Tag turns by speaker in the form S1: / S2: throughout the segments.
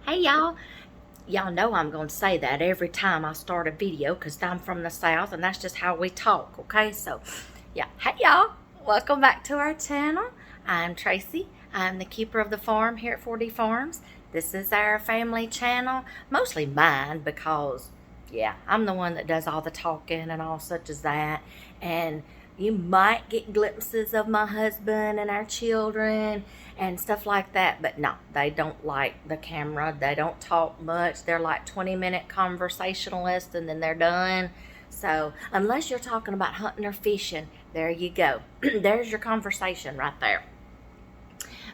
S1: Hey y'all. Y'all know I'm going to say that every time I start a video because I'm from the South and that's just how we talk, okay? So, yeah. Hey y'all. Welcome back to our channel. I'm Tracy. I'm the keeper of the farm here at 4D Farms. This is our family channel. Mostly mine because, yeah, I'm the one that does all the talking and all such as that. And you might get glimpses of my husband and our children and stuff like that, but no, they don't like the camera. They don't talk much. They're like 20-minute conversationalists and then they're done. So unless you're talking about hunting or fishing, there you go. There's your conversation right there.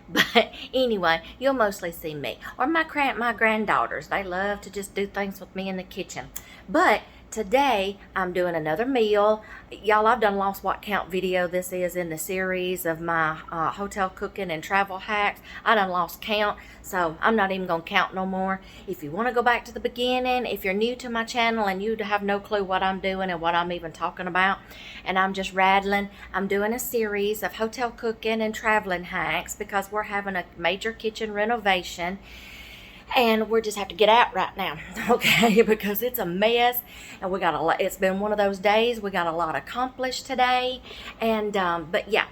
S1: But anyway, you'll mostly see me or my granddaughters. They love to just do things with me in the kitchen. But today I'm doing another meal. Y'all, I've done lost what count video this is in the series of my hotel cooking and travel hacks. I done lost count, so I'm not even gonna count no more. If you want to go back to the beginning, if you're new to my channel and you have no clue what I'm doing and what I'm even talking about, and I'm just rattling, I'm doing a series of hotel cooking and traveling hacks because we're having a major kitchen renovation. And we just have to get out right now, okay? Because it's a mess, and we got a lot. It's been one of those days. We got a lot accomplished today, and but yeah,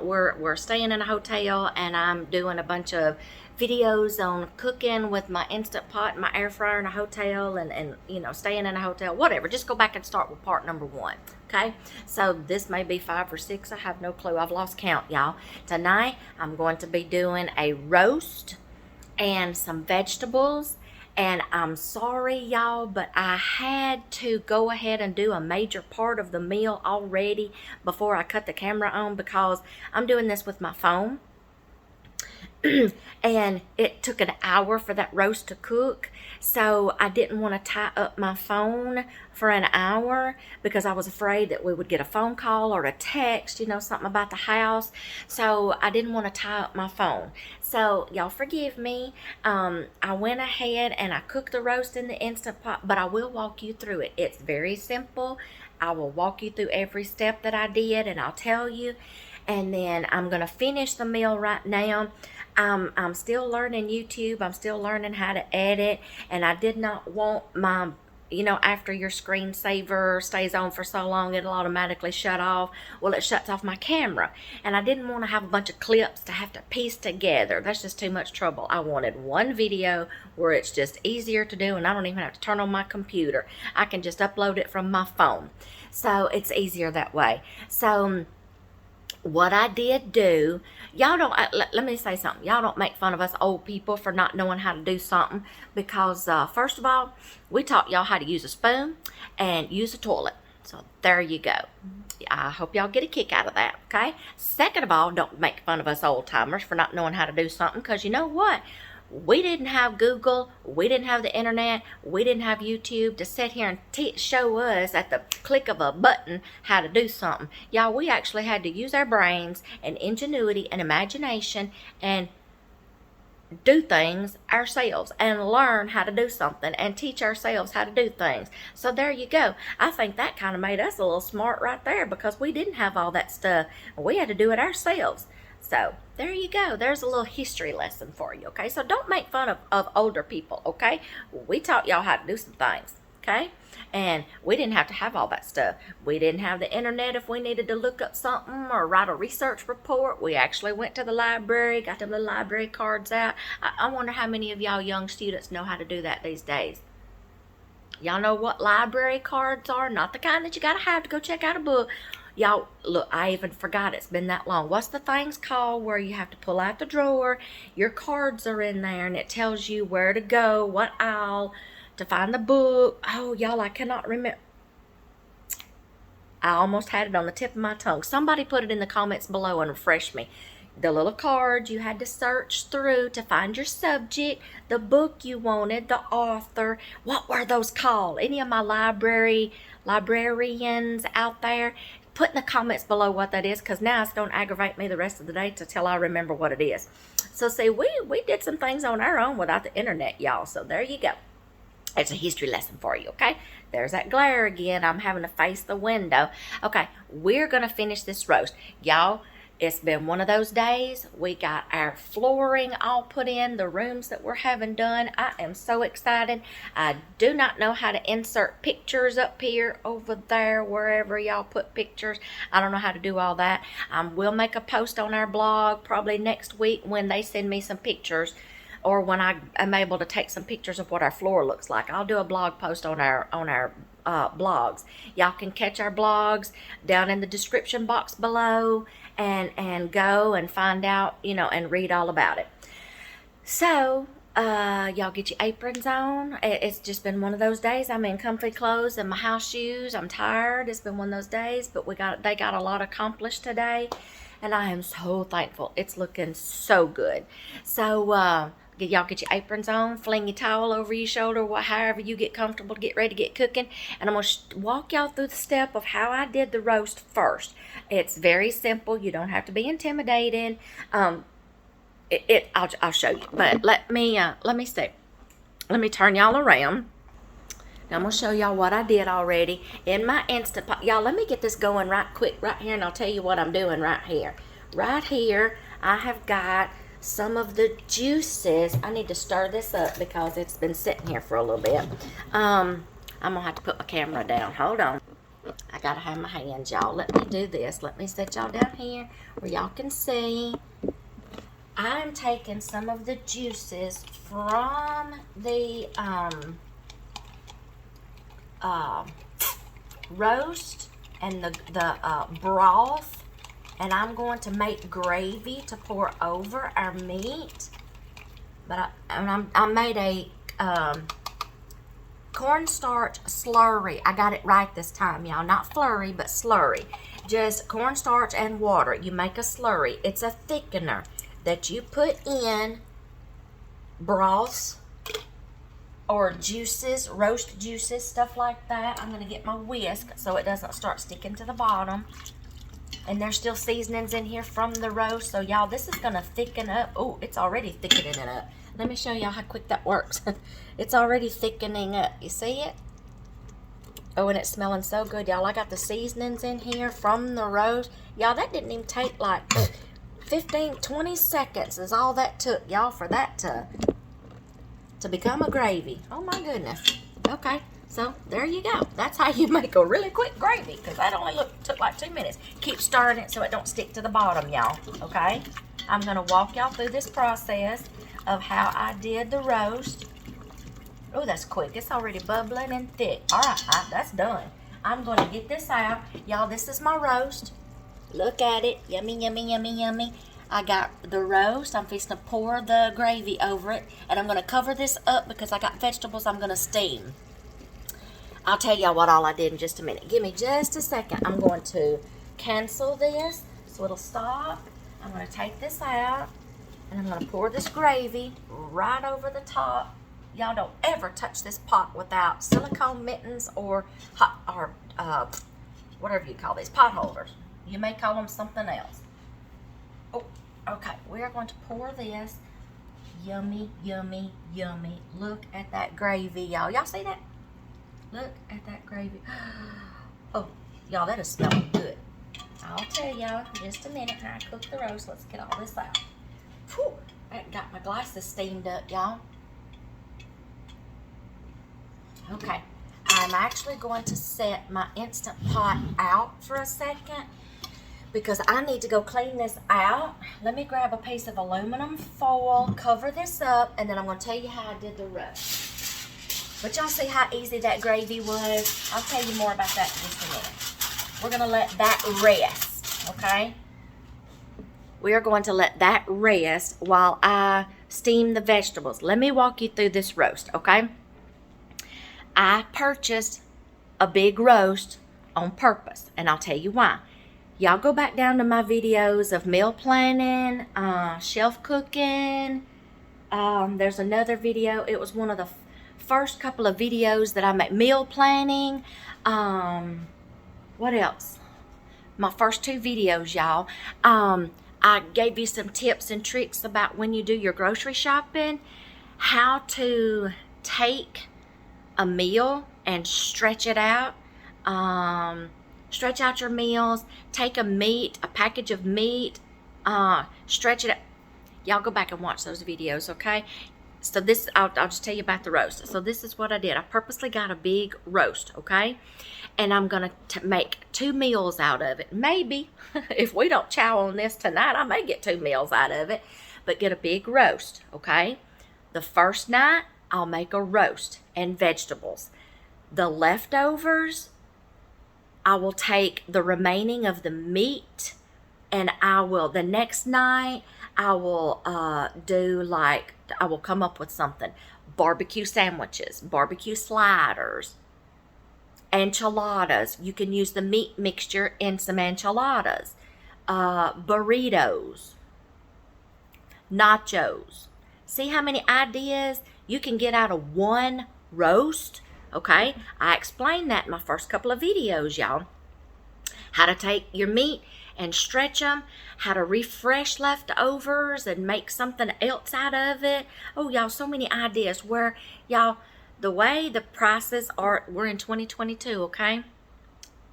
S1: we're staying in a hotel, and I'm doing a bunch of videos on cooking with my Instant Pot and my air fryer in a hotel, and you know, staying in a hotel, whatever. Just go back and start with part number 1. Okay, so this may be 5 or 6. I have no clue. I've lost count, y'all. Tonight I'm going to be doing a roast and some vegetables, and I'm sorry y'all, but I had to go ahead and do a major part of the meal already before I cut the camera on because I'm doing this with my phone. And it took an hour for that roast to cook, so I didn't want to tie up my phone for an hour because I was afraid that we would get a phone call or a text, you know, something about the house. So I didn't want to tie up my phone. So y'all forgive me. I went ahead and I cooked the roast in the Instant Pot, but I will walk you through it. It's very simple. I will walk you through every step that I did, and I'll tell you. And then I'm going to finish the meal right now. I'm still learning YouTube. I'm still learning how to edit. And I did not want my, you know, after your screensaver stays on for so long, it'll automatically shut off. Well, it shuts off my camera. And I didn't want to have a bunch of clips to have to piece together. That's just too much trouble. I wanted one video where it's just easier to do, and I don't even have to turn on my computer. I can just upload it from my phone. So it's easier that way. So what I did do, y'all don't, let me say something. Y'all don't make fun of us old people for not knowing how to do something because, first of all, we taught y'all how to use a spoon and use a toilet. So there you go. I hope y'all get a kick out of that, okay? Second of all, don't make fun of us old timers for not knowing how to do something because you know what? We didn't have Google, we didn't have the internet, we didn't have YouTube to sit here and show us at the click of a button how to do something. Y'all, we actually had to use our brains and ingenuity and imagination and do things ourselves and learn how to do something and teach ourselves how to do things. So there you go. I think that kind of made us a little smart right there because we didn't have all that stuff. We had to do it ourselves. So there you go. There's a little history lesson for you, okay? So don't make fun of older people, okay? We taught y'all how to do some things, okay? And we didn't have to have all that stuff. We didn't have the internet if we needed to look up something or write a research report. We actually went to the library, got them little library cards out. I wonder how many of y'all young students know how to do that these days. Y'all know what library cards are? Not the kind that you gotta have to go check out a book. Y'all, look, I even forgot it's been that long. What's the things called where you have to pull out the drawer, your cards are in there, and it tells you where to go, what aisle, to find the book. Oh, y'all, I cannot remember. I almost had it on the tip of my tongue. Somebody put it in the comments below and refresh me. The little cards you had to search through to find your subject, the book you wanted, the author. What were those called? Any of my librarians out there? Put in the comments below what that is because now it's going to aggravate me the rest of the day till I remember what it is. So see, we did some things on our own without the internet, y'all. So there you go. It's a history lesson for you, okay? There's that glare again. I'm having to face the window. Okay, we're going to finish this roast. Y'all, It's been one of those days. We got our flooring all put in, the rooms that we're having done. I am so excited. I do not know how to insert pictures up here, over there, wherever y'all put pictures. I don't know how to do all that. We'll make a post on our blog probably next week when they send me some pictures, or when I am able to take some pictures of what our floor looks like. I'll do a blog post on our blogs. Y'all can catch our blogs down in the description box below, and go and find out, and read all about it. So y'all get your aprons on. It's just been one of those days. I'm in comfy clothes and my house shoes. I'm tired. It's been one of those days, but they got a lot accomplished today, and I am so thankful. It's looking so good. So y'all get your aprons on, fling your towel over your shoulder, however you get comfortable to get ready to get cooking. And I'm going to walk y'all through the step of how I did the roast first. It's very simple. You don't have to be intimidated. I'll show you. But let me see. Let me turn y'all around. Now I'm going to show y'all what I did already in my Instant Pot. Y'all, let me get this going right quick right here, and I'll tell you what I'm doing right here. Right here, I have got some of the juices. I need to stir this up because it's been sitting here for a little bit. I'm gonna have to put my camera down. Hold on. I gotta have my hands, y'all. Let me do this. Let me set y'all down here where y'all can see. I'm taking some of the juices from the roast and the broth, and I'm going to make gravy to pour over our meat. But I made a cornstarch slurry. I got it right this time, y'all. Not flurry, but slurry. Just cornstarch and water. You make a slurry. It's a thickener that you put in broths or juices, roast juices, stuff like that. I'm going to get my whisk so it doesn't start sticking to the bottom. And there's still seasonings in here from the roast. So, y'all, this is going to thicken up. Oh, it's already thickening it up. Let me show y'all how quick that works. It's already thickening up. You see it? Oh, and it's smelling so good, y'all. I got the seasonings in here from the roast. Y'all, that didn't even take like 15, 20 seconds is all that took, y'all, for that to become a gravy. Oh, my goodness. Okay. So, there you go. That's how you make a really quick gravy, because that only took like 2 minutes. Keep stirring it so it don't stick to the bottom, y'all. Okay? I'm going to walk y'all through this process of how I did the roast. Oh, that's quick. It's already bubbling and thick. All right, that's done. I'm going to get this out. Y'all, this is my roast. Look at it. Yummy, yummy, yummy, yummy. I got the roast. I'm fixing to pour the gravy over it. And I'm going to cover this up because I got vegetables I'm going to steam. I'll tell y'all what all I did in just a minute. Give me just a second. I'm going to cancel this so it'll stop. I'm going to take this out, and I'm going to pour this gravy right over the top. Y'all don't ever touch this pot without silicone mittens or whatever you call these, pot holders. You may call them something else. Oh, okay. We are going to pour this. Yummy, yummy, yummy. Look at that gravy, y'all. Y'all see that? Look at that gravy. Oh, y'all, that is smelling good. I'll tell y'all in just a minute how I cook the roast. Let's get all this out. Whew, I got my glasses steamed up, y'all. Okay, I'm actually going to set my Instant Pot out for a second because I need to go clean this out. Let me grab a piece of aluminum foil, cover this up, and then I'm going to tell you how I did the roast. But y'all see how easy that gravy was? I'll tell you more about that in just a minute. We're going to let that rest, okay? We are going to let that rest while I steam the vegetables. Let me walk you through this roast, okay? I purchased a big roast on purpose, and I'll tell you why. Y'all go back down to my videos of meal planning, shelf cooking. There's another video. It was one of the first couple of videos that I made, meal planning. What else? My first 2 videos, y'all. I gave you some tips and tricks about when you do your grocery shopping, how to take a meal and stretch it out. Stretch out your meals. Take a package of meat, Stretch it. Y'all go back and watch those videos, okay? So this, I'll just tell you about the roast. So this is what I did. I purposely got a big roast, okay? And I'm going to make 2 meals out of it. Maybe, if we don't chow on this tonight, I may get 2 meals out of it. But get a big roast, okay? The first night, I'll make a roast and vegetables. The leftovers, I will take the remaining of the meat, and the next night, I will I will come up with something. Barbecue sandwiches, barbecue sliders, enchiladas. You can use the meat mixture in some enchiladas. Burritos, nachos. See how many ideas you can get out of one roast? Okay, I explained that in my first couple of videos, y'all. How to take your meat and stretch them, how to refresh leftovers and make something else out of it. Oh, y'all, so many ideas. Where, y'all, the way the prices are, we're in 2022, okay?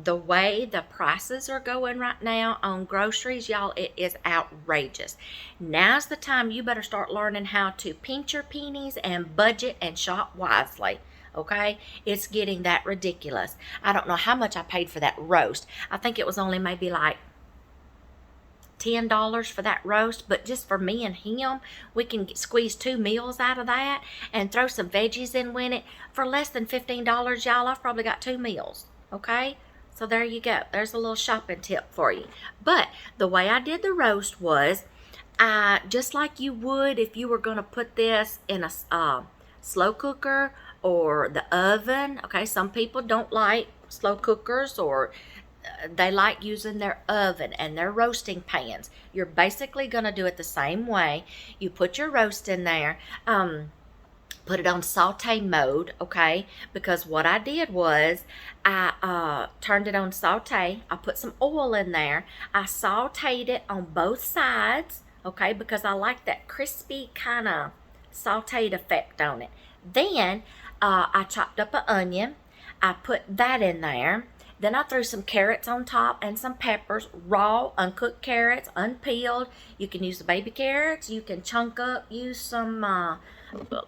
S1: The way the prices are going right now on groceries, y'all, it is outrageous. Now's the time you better start learning how to pinch your pennies and budget and shop wisely. Okay, it's getting that ridiculous. I don't know how much I paid for that roast. I think it was only maybe like $10 for that roast, but just for me and him, we can squeeze 2 meals out of that and throw some veggies in with it for less than $15, y'all. I've probably got 2 meals. Okay, so there you go. There's a little shopping tip for you. But the way I did the roast was, just like you would if you were going to put this in a slow cooker or the oven. Okay, some people don't like slow cookers, or they like using their oven and their roasting pans. You're basically going to do it the same way. You put your roast in there, put it on saute mode, okay? Because what I did was I turned it on saute. I put some oil in there. I sauteed it on both sides, okay? Because I like that crispy kind of sauteed effect on it. Then I chopped up an onion. I put that in there. Then I threw some carrots on top and some peppers, raw, uncooked carrots, unpeeled. You can use the baby carrots. You can chunk up, use some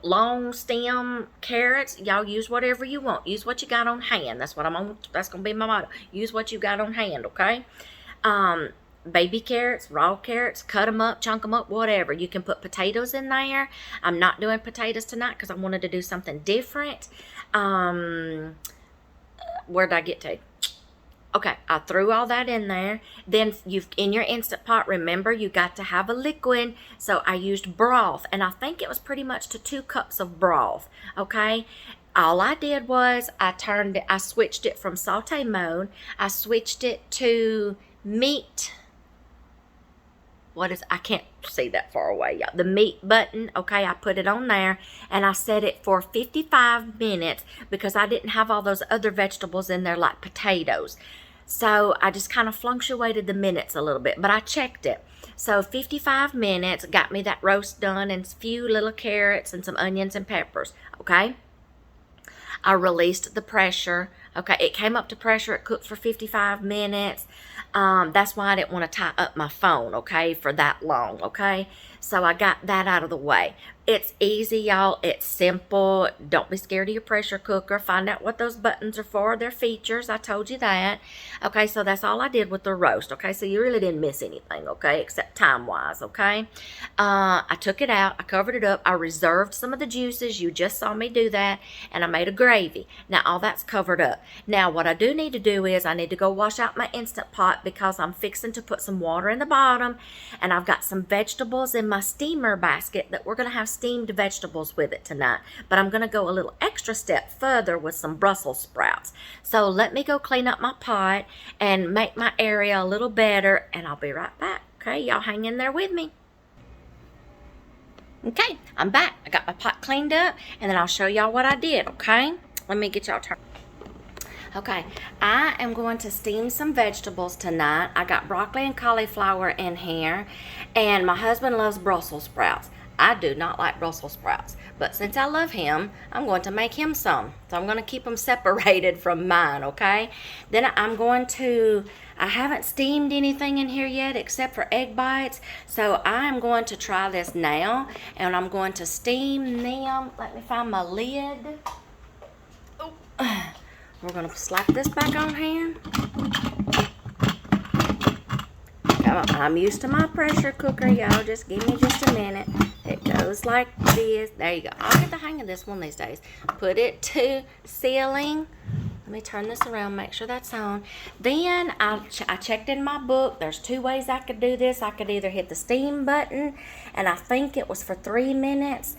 S1: long stem carrots. Y'all use whatever you want. Use what you got on hand. That's what that's going to be my motto. Use what you got on hand, okay? Baby carrots, raw carrots, cut them up, chunk them up, whatever. You can put potatoes in there. I'm not doing potatoes tonight because I wanted to do something different. Where did I get to? Okay, I threw all that in there. Then in your Instant Pot, remember, you got to have a liquid. So I used broth, and I think it was pretty much to 2 cups of broth, okay? All I did was I switched it from saute mode. I switched it to meat. I can't see that far away, y'all. The meat button, okay, I put it on there, and I set it for 55 minutes because I didn't have all those other vegetables in there like potatoes. So I just kind of fluctuated the minutes a little bit, but I checked it. So 55 minutes got me that roast done and a few little carrots and some onions and peppers, okay? I released the pressure. Okay, it came up to pressure. It cooked for 55 minutes. That's why I didn't want to tie up my phone, okay, for that long, okay? So I got that out of the way. It's easy, y'all. It's simple. Don't be scared of your pressure cooker. Find out what those buttons are for. They're features. I told you that. Okay, so that's all I did with the roast, okay? So you really didn't miss anything, okay, except time-wise, okay? I took it out. I covered it up. I reserved some of the juices. You just saw me do that, and I made a gravy. Now, all that's covered up. Now, what I do need to do is I need to go wash out my Instant Pot because I'm fixing to put some water in the bottom, and I've got some vegetables in my steamer basket that we're going to have steamed vegetables with it tonight. But I'm going to go a little extra step further with some Brussels sprouts. So let me go clean up my pot and make my area a little better, and I'll be right back. Okay, y'all hang in there with me. Okay, I'm back. I got my pot cleaned up, and then I'll show y'all what I did, okay? Let me get y'all turned. Okay, I am going to steam some vegetables tonight. I got broccoli and cauliflower in here, and my husband loves Brussels sprouts. I do not like Brussels sprouts. But since I love him, I'm going to make him some. So I'm going to keep them separated from mine, okay? Then I'm going to, I haven't steamed anything in here yet except for egg bites. So I'm going to try this now. And I'm going to steam them. Let me find my lid. Oh. We're going to slap this back on here. I'm used to my pressure cooker, y'all. Just give me just a minute. It goes like this. There you go. I'll get the hang of this one these days. Put it to sealing. Let me turn this around, make sure that's on. Then I checked in my book. There's 2 ways I could do this. I could either hit the steam button, and I think it was for 3 minutes.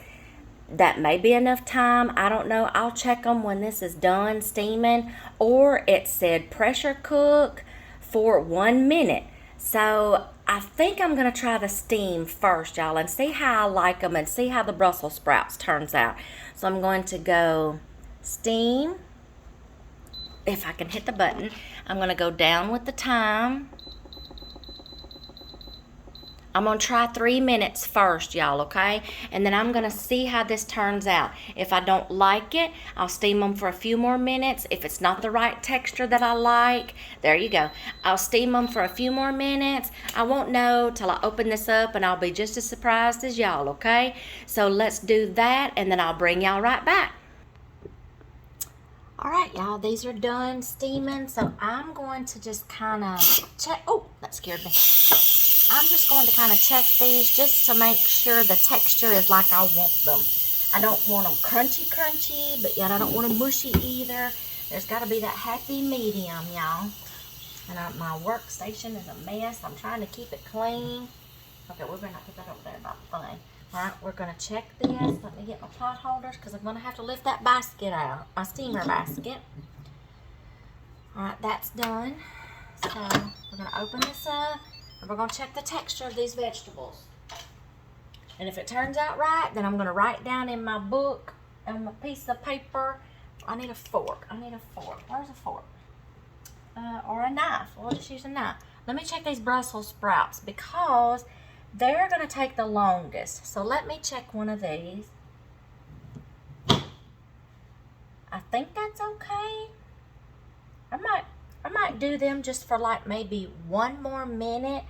S1: That may be enough time. I don't know. I'll check them when this is done steaming. Or it said pressure cook for 1 minute. So I think I'm going to try the steam first, y'all, and see how I like them and see how the Brussels sprouts turns out. So I'm going to go steam. If I can hit the button, I'm going to go down with the time. I'm going to try 3 minutes first, y'all, okay? And then I'm going to see how this turns out. If I don't like it, I'll steam them for a few more minutes. If it's not the right texture that I like, there you go. I'll steam them for a few more minutes. I won't know till I open this up, and I'll be just as surprised as y'all, okay? So let's do that, and then I'll bring y'all right back. All right, y'all, these are done steaming, so I'm going to just kind of check. Oh, that scared me. I'm just going to kind of check these just to make sure the texture is like I want them. I don't want them crunchy, but yet I don't want them mushy either. There's got to be that happy medium, y'all. And my workstation is a mess. I'm trying to keep it clean. Okay, we're going to put that over there about fine. All right, we're going to check this. Let me get my pot holders because I'm going to have to lift that basket out, my steamer basket. All right, that's done. So we're going to open this up. And we're going to check the texture of these vegetables. And if it turns out right, then I'm going to write down in my book on my piece of paper. I need a fork. Where's a fork? Or a knife. We'll just use a knife. Let me check these Brussels sprouts because they're going to take the longest. So let me check one of these. I think that's okay. I might do them just for like maybe 1 more minute.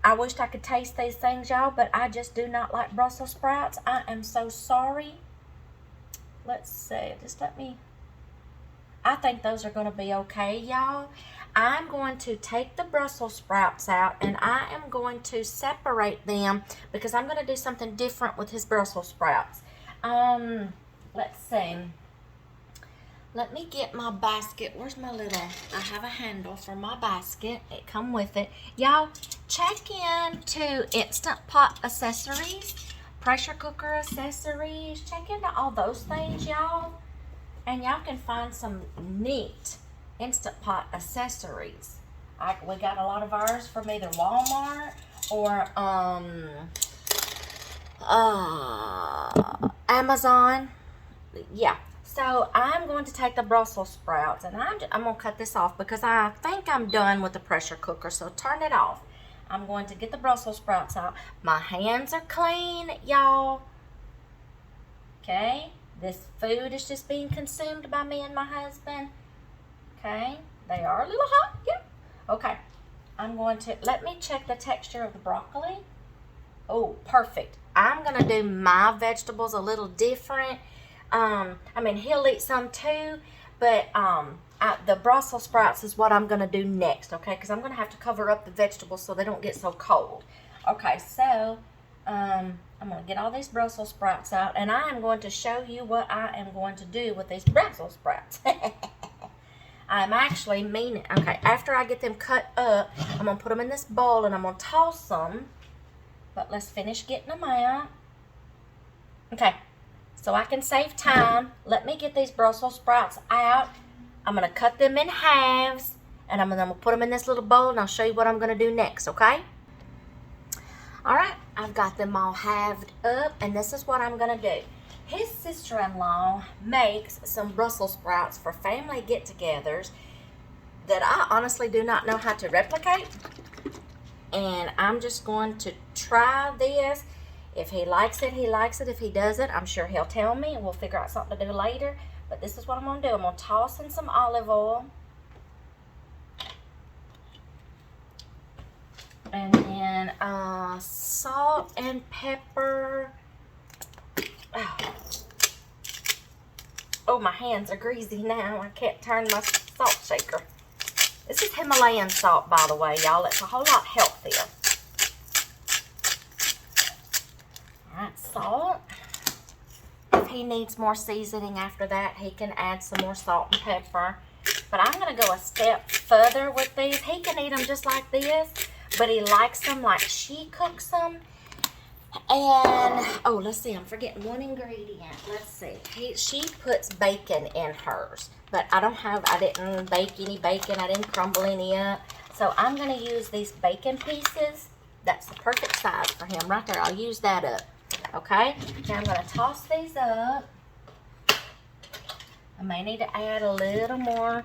S1: I wished I could taste these things, y'all, but I just do not like Brussels sprouts. I am so sorry. Let's see. Just let me. I think those are going to be okay, y'all. I'm going to take the Brussels sprouts out and I am going to separate them because I'm going to do something different with his Brussels sprouts. Let's see. Let me get my basket. Where's my little, I have a handle for my basket. It come with it. Y'all, check in to Instant Pot accessories, pressure cooker accessories. Check into all those things, y'all. And y'all can find some neat Instant Pot accessories. We got a lot of ours from either Walmart or Amazon. Yeah. So I'm going to take the Brussels sprouts and I'm going to cut this off because I think I'm done with the pressure cooker. So turn it off. I'm going to get the Brussels sprouts out. My hands are clean, y'all. Okay. This food is just being consumed by me and my husband. Okay. They are a little hot. Yeah. Okay. I'm going to, let me check the texture of the broccoli. Oh, perfect. I'm going to do my vegetables a little different. I mean, he'll eat some too, but the Brussels sprouts is what I'm going to do next, okay? Because I'm going to have to cover up the vegetables so they don't get so cold. Okay, so I'm going to get all these Brussels sprouts out, and I am going to show you what I am going to do with these Brussels sprouts. I'm actually meaning, okay, after I get them cut up, I'm going to put them in this bowl, and I'm going to toss them, but let's finish getting them out. Okay. So I can save time. Let me get these Brussels sprouts out. I'm going to cut them in halves. And I'm going to put them in this little bowl. And I'll show you what I'm going to do next, okay? Alright. I've got them all halved up. And this is what I'm going to do. His sister-in-law makes some Brussels sprouts for family get-togethers that I honestly do not know how to replicate. And I'm just going to try this. If he likes it, he likes it. If he doesn't, I'm sure he'll tell me and we'll figure out something to do later. But this is what I'm going to do. I'm going to toss in some olive oil. And then salt and pepper. Oh, my hands are greasy now. I can't turn my salt shaker. This is Himalayan salt, by the way, y'all. It's a whole lot healthier. Alright, salt. If he needs more seasoning after that, he can add some more salt and pepper. But I'm going to go a step further with these. He can eat them just like this, but he likes them like she cooks them. And, oh, let's see, I'm forgetting one ingredient. Let's see. She puts bacon in hers. But I didn't bake any bacon. I didn't crumble any up. So I'm going to use these bacon pieces. That's the perfect size for him right there. I'll use that up. Okay? Now I'm going to toss these up. I may need to add a little more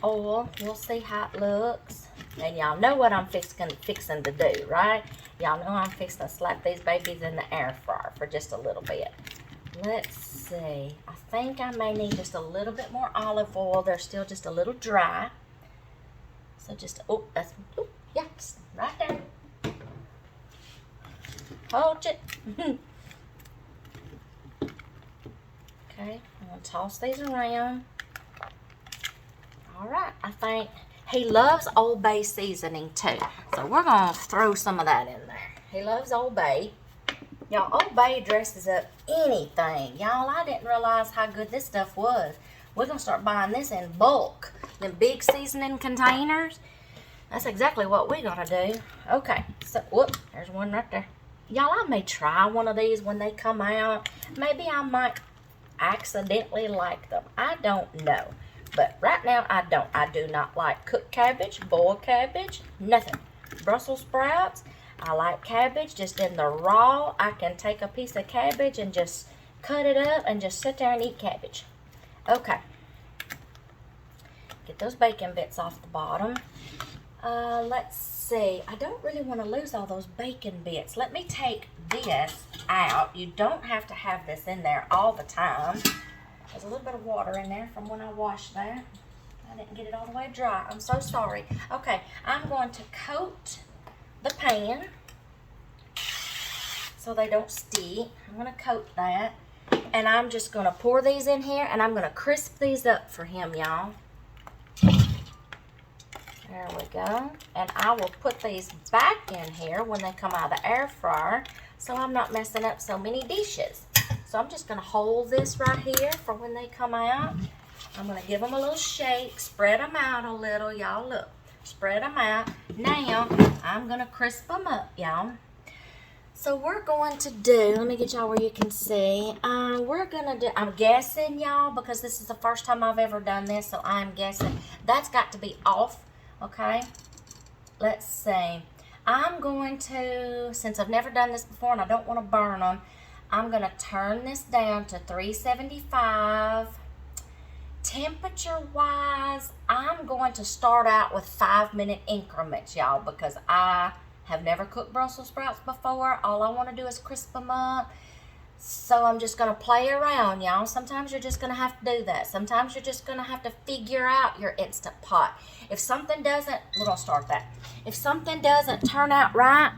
S1: oil. We'll see how it looks. And y'all know what I'm fixing to do, right? Y'all know I'm fixing to slap these babies in the air fryer for just a little bit. Let's see. I think I may need just a little bit more olive oil. They're still just a little dry. So just, yeah, right there. Hold it. Okay, I'm going to toss these around. All right, I think he loves Old Bay seasoning too. So we're going to throw some of that in there. He loves Old Bay. Y'all, Old Bay dresses up anything. Y'all, I didn't realize how good this stuff was. We're going to start buying this in bulk. Them big seasoning containers. That's exactly what we're going to do. Okay, so, whoop, there's one right there. Y'all, I may try one of these when they come out. Maybe I might accidentally like them. I don't know. But right now, I don't. I do not like cooked cabbage, boiled cabbage, nothing. Brussels sprouts. I like cabbage just in the raw. I can take a piece of cabbage and just cut it up and just sit there and eat cabbage. Okay. Get those bacon bits off the bottom. Let's see. I don't really want to lose all those bacon bits. Let me take this out. You don't have to have this in there all the time. There's a little bit of water in there from when I washed that. I didn't get it all the way dry. I'm so sorry. Okay, I'm going to coat the pan so they don't stick. I'm going to coat that. And I'm just going to pour these in here and I'm going to crisp these up for him, y'all. There we go. And I will put these back in here when they come out of the air fryer so I'm not messing up so many dishes. So I'm just going to hold this right here for when they come out. I'm going to give them a little shake, spread them out a little, y'all. Look, spread them out. Now, I'm going to crisp them up, y'all. So we're going to do, let me get y'all where you can see. We're going to do, I'm guessing, y'all, because this is the first time I've ever done this, so I'm guessing that's got to be off, okay? Let's see. I'm going to, since I've never done this before and I don't want to burn them, I'm going to turn this down to 375. Temperature-wise, I'm going to start out with 5-minute increments, y'all, because I have never cooked Brussels sprouts before. All I want to do is crisp them up. So I'm just going to play around, y'all. Sometimes you're just going to have to do that. Sometimes you're just going to have to figure out your Instant Pot. If something doesn't, we're going to start that. If something doesn't turn out right,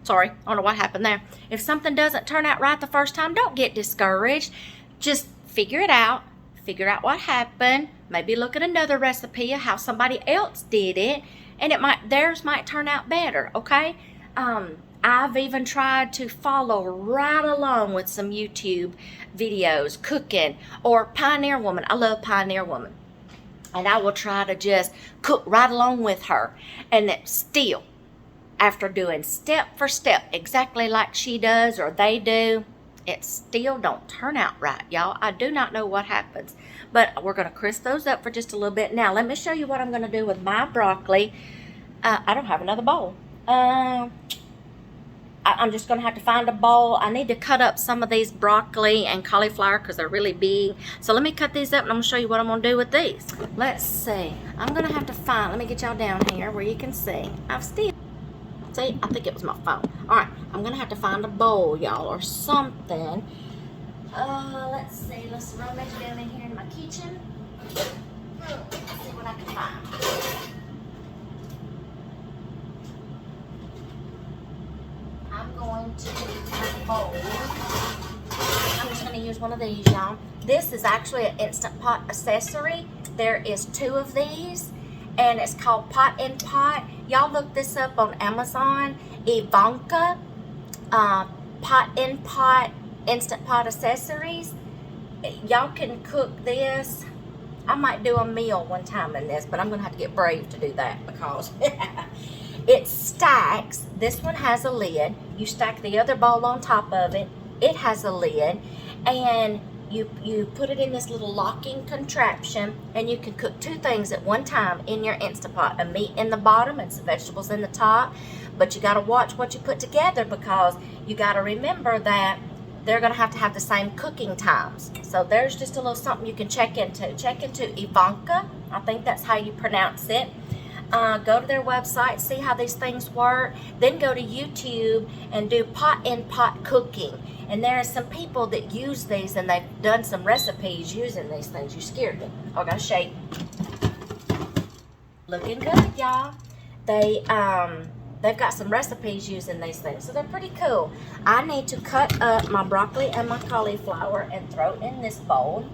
S1: sorry, I don't know what happened there. If something doesn't turn out right the first time, don't get discouraged. Just figure it out. Figure out what happened. Maybe look at another recipe of how somebody else did it, and theirs might turn out better, okay? I've even tried to follow right along with some YouTube videos, cooking, or Pioneer Woman. I love Pioneer Woman. And I will try to just cook right along with her. And that still, after doing step for step exactly like she does or they do, it still don't turn out right, y'all. I do not know what happens, but we're going to crisp those up for just a little bit. Now, let me show you what I'm going to do with my broccoli. I don't have another bowl. I'm just gonna have to find a bowl. I need to cut up some of these broccoli and cauliflower because they're really big. So let me cut these up and I'm gonna show you what I'm gonna do with these. Let's see. I'm gonna have to find, let me get y'all down here where you can see. See, I think it was my phone. All right, I'm gonna have to find a bowl, y'all, or something. Let's see. Let's rummage down in here in my kitchen. Let's see what I can find. I'm going to have a bowl. I'm just going to use one of these, y'all. This is actually an Instant Pot accessory. There is 2 of these, and it's called Pot in Pot. Y'all look this up on Amazon. Ekovana, Pot in Pot, Instant Pot accessories. Y'all can cook this. I might do a meal one time in this, but I'm going to have to get brave to do that because it stacks. This one has a lid. You stack the other bowl on top of it. It has a lid, and you put it in this little locking contraption, and you can cook 2 things at one time in your Instant Pot: a meat in the bottom and some vegetables in the top. But you got to watch what you put together because you got to remember that they're going to have the same cooking times. So there's just a little something you can check into. Check into Ekovana. I think that's how you pronounce it. Go to their website, see how these things work. Then go to YouTube and do pot in pot cooking. And there are some people that use these, and they've done some recipes using these things. You scared me. I gotta show you. Looking good, y'all. They've got some recipes using these things, so they're pretty cool. I need to cut up my broccoli and my cauliflower and throw it in this bowl.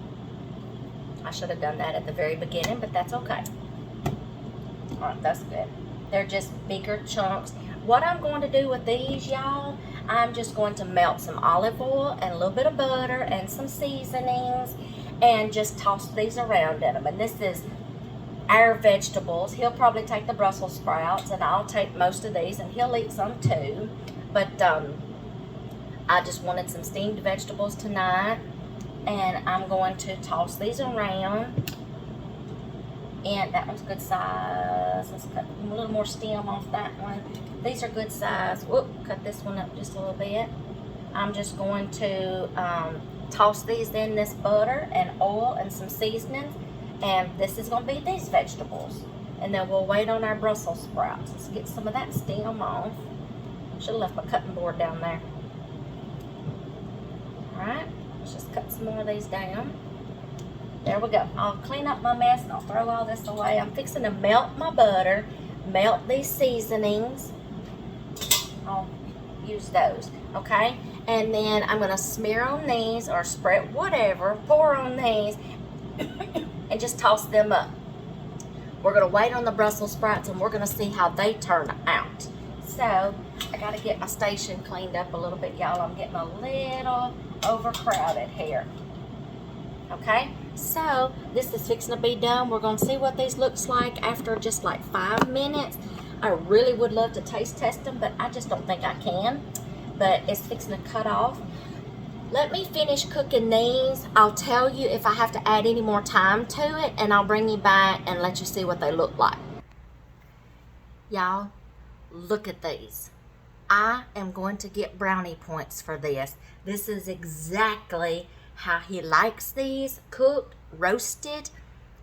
S1: I should have done that at the very beginning, but that's okay. All right, that's good. They're just bigger chunks. What I'm going to do with these, y'all, I'm just going to melt some olive oil and a little bit of butter and some seasonings and just toss these around in them. And this is our vegetables. He'll probably take the Brussels sprouts, and I'll take most of these, and he'll eat some too. But I just wanted some steamed vegetables tonight, and I'm going to toss these around. And that one's good size. Let's cut a little more stem off that one. These are good size. Whoop, cut this one up just a little bit. I'm just going to toss these in this butter and oil and some seasonings. And this is going to be these vegetables. And then we'll wait on our Brussels sprouts. Let's get some of that stem off. Should have left my cutting board down there. Alright, let's just cut some more of these down. There we go. I'll clean up my mess and I'll throw all this away. I'm fixing to melt my butter, melt these seasonings. I'll use those, okay? And then I'm going to smear on these, or spread, whatever, pour on these, and just toss them up. We're going to wait on the Brussels sprouts, and we're going to see how they turn out. So I got to get my station cleaned up a little bit, y'all. I'm getting a little overcrowded here. Okay, so this is fixing to be done. We're going to see what these looks like after just like 5 minutes. I really would love to taste test them, but I just don't think I can. But it's fixing to cut off. Let me finish cooking these. I'll tell you if I have to add any more time to it, and I'll bring you back and let you see what they look like. Y'all, look at these. I am going to get brownie points for this. This is exactly how he likes these, cooked, roasted.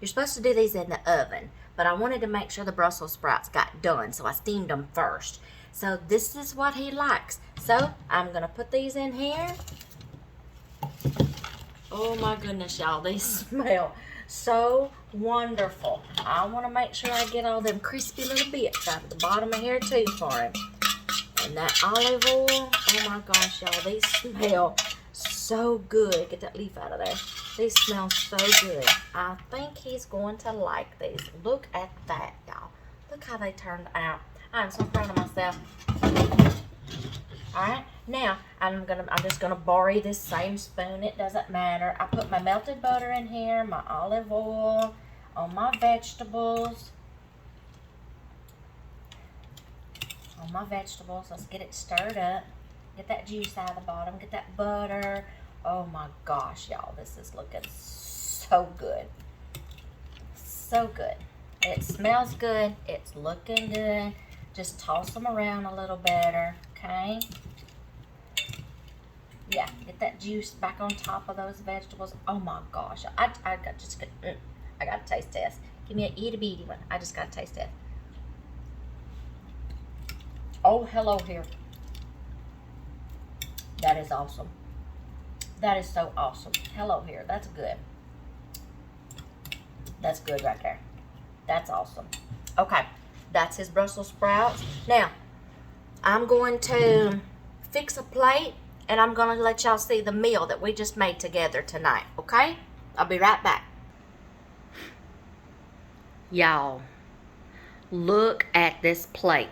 S1: You're supposed to do these in the oven, but I wanted to make sure the Brussels sprouts got done, so I steamed them first. So this is what he likes. So I'm gonna put these in here. Oh my goodness, y'all, these smell so wonderful. I want to make sure I get all them crispy little bits out of the bottom of here too for him. And that olive oil, oh my gosh, y'all, these smell so good. Get that leaf out of there. These smell so good. I think he's going to like these. Look at that, y'all. Look how they turned out. I'm so proud of myself. Alright, now I'm just gonna borrow this same spoon. It doesn't matter. I put my melted butter in here, my olive oil on my vegetables. Let's get it stirred up. Get that juice out of the bottom. Get that butter. Oh my gosh, y'all, this is looking so good. So good. It smells good. It's looking good. Just toss them around a little better, okay? Yeah, get that juice back on top of those vegetables. Oh my gosh, I got a taste test. Give me an itty bitty one. I just got a taste test. Oh, hello here. That is awesome. That is so awesome. Hello here. That's good. That's good right there. That's awesome. Okay, that's his Brussels sprouts. Now, I'm going to fix a plate, and I'm going to let y'all see the meal that we just made together tonight, okay? I'll be right back. Y'all, look at this plate.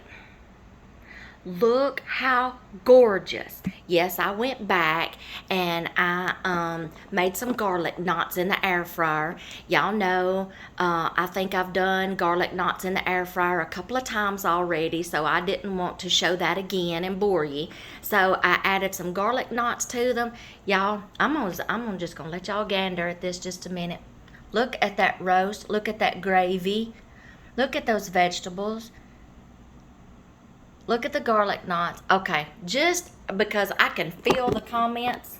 S1: Look how gorgeous. Yes, I went back and I made some garlic knots in the air fryer. Y'all know I think I've done garlic knots in the air fryer a couple of times already, so I didn't want to show that again and bore you. So I added some garlic knots to them. Y'all, I'm just gonna let y'all gander at this just a minute. Look at that roast. Look at that gravy. Look at those vegetables. Look at the garlic knots. Okay, just because I can feel the comments.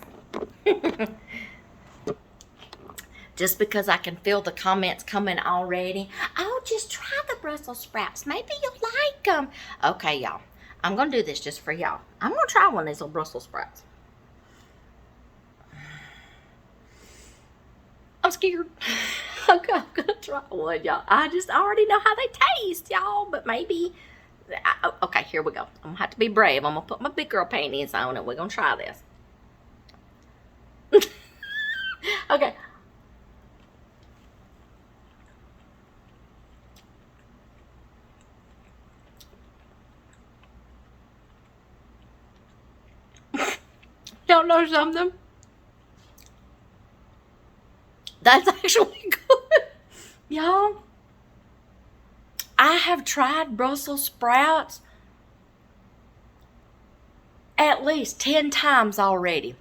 S1: Just because I can feel the comments coming already. Oh, just try the Brussels sprouts. Maybe you'll like them. Okay, y'all. I'm going to do this just for y'all. I'm going to try one of these little Brussels sprouts. I'm scared. I'm going to try one, y'all. I already know how they taste, y'all. But maybe... Okay, here we go. I'm going to have to be brave. I'm going to put my big girl panties on and we're going to try this. Okay. Y'all know something? That's actually good. Y'all, I have tried Brussels sprouts at least 10 times already.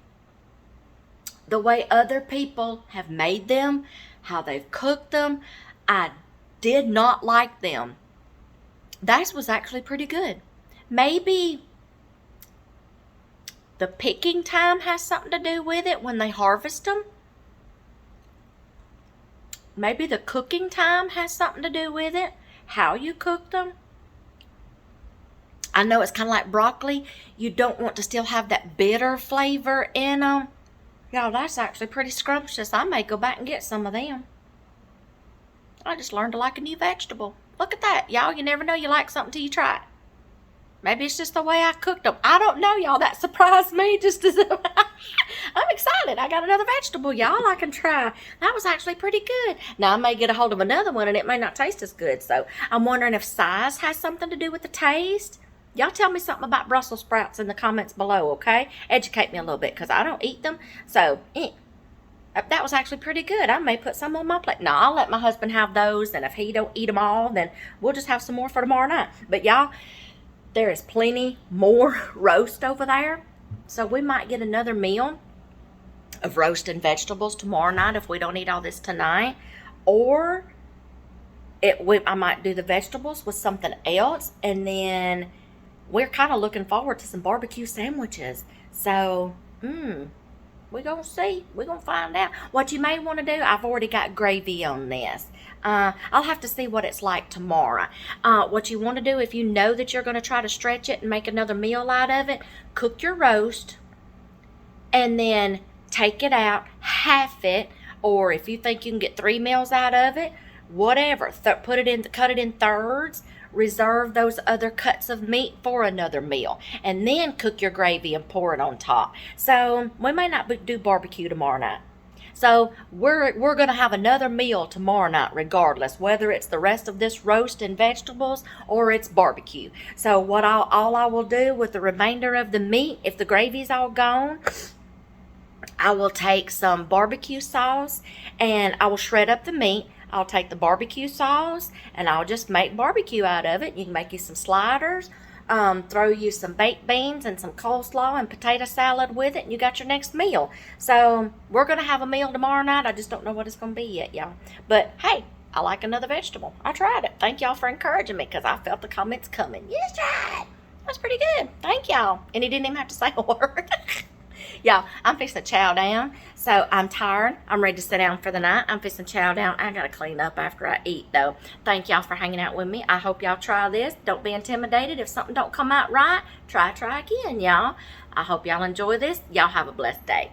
S1: The way other people have made them, how they've cooked them, I did not like them. That was actually pretty good. Maybe the picking time has something to do with it when they harvest them. Maybe the cooking time has something to do with it. How you cook them. I know it's kind of like broccoli. You don't want to still have that bitter flavor in them. Y'all, that's actually pretty scrumptious. I may go back and get some of them. I just learned to like a new vegetable. Look at that. Y'all, you never know you like something till you try it. Maybe it's just the way I cooked them. I don't know, y'all. That surprised me just as... I'm excited. I got another vegetable, y'all, I can try. That was actually pretty good. Now, I may get a hold of another one, and it may not taste as good. So, I'm wondering if size has something to do with the taste. Y'all tell me something about Brussels sprouts in the comments below, okay? Educate me a little bit, because I don't eat them. So, that was actually pretty good. I may put some on my plate. No, I'll let my husband have those, and if he don't eat them all, then we'll just have some more for tomorrow night. But, y'all, there is plenty more roast over there. So we might get another meal of roast and vegetables tomorrow night if we don't eat all this tonight. Or I might do the vegetables with something else. And then we're kind of looking forward to some barbecue sandwiches. So, we're going to see. We're going to find out. What you may want to do, I've already got gravy on this. I'll have to see what it's like tomorrow. What you want to do, if you know that you're going to try to stretch it and make another meal out of it, cook your roast and then take it out, half it, or if you think you can get 3 meals out of it, whatever. Cut it in thirds. Reserve those other cuts of meat for another meal, and then cook your gravy and pour it on top. So we may not do barbecue tomorrow night. So we're going to have another meal tomorrow night regardless, whether it's the rest of this roast and vegetables or it's barbecue. So all I will do with the remainder of the meat, if the gravy's all gone, I will take some barbecue sauce and I will shred up the meat. I'll take the barbecue sauce and I'll just make barbecue out of it. You can make you some sliders, throw you some baked beans and some coleslaw and potato salad with it, and you got your next meal. So we're going to have a meal tomorrow night. I just don't know what it's going to be yet, y'all. But hey, I like another vegetable. I tried it. Thank y'all for encouraging me, because I felt the comments coming. Yes, tried. That was pretty good. Thank y'all. And he didn't even have to say a word. Y'all, I'm fixing to chow down. So I'm tired. I'm ready to sit down for the night. I'm fixing to chow down. I gotta clean up after I eat though. Thank y'all for hanging out with me. I hope y'all try this. Don't be intimidated. If something don't come out right, try again, y'all. I hope y'all enjoy this. Y'all have a blessed day.